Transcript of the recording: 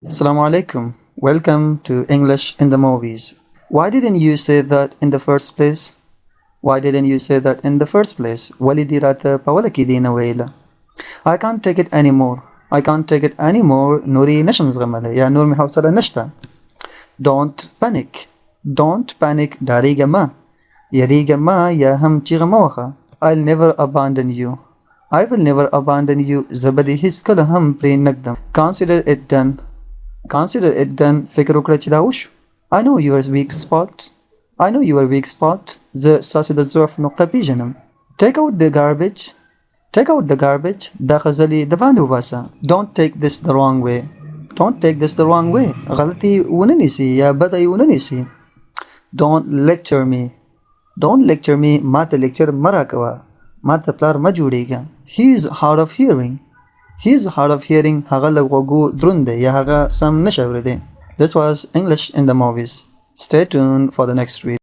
Assalamu alaikum. Welcome to English in the movies. Why didn't you say that in the first place? Why didn't you say that in the first place? Walidi rata pawalaki dina wayla. I can't take it anymore. I can't take it anymore. Nuri nasham zgamale. Ya nur mihawsala nashta. Don't panic. Don't panic. Dariga ma. Yariga ma ya ham chigamawakha. I'll never abandon you. I will never abandon you. Zabadi his kalaham pre nagdam. Consider it done. Consider it done. فكر وكرة تداوش. I know your weak spot. I know your weak spot. The ساسد الزعف نقطة بيجنم. Take out the garbage. Take out the garbage. دا خزلي دبانو باسا. Don't take this the wrong way. Don't take this the wrong way. غلطي وننسي يا بدأي وننسي. Don't lecture me. Don't lecture me. ما lecture مراكوا. ما تبلار ما جوريگا. He is hard of hearing. He is hard of hearing. هغه لغوغو درنده یا هغه سم نشورده. This was English in the movies. Stay tuned for the next video.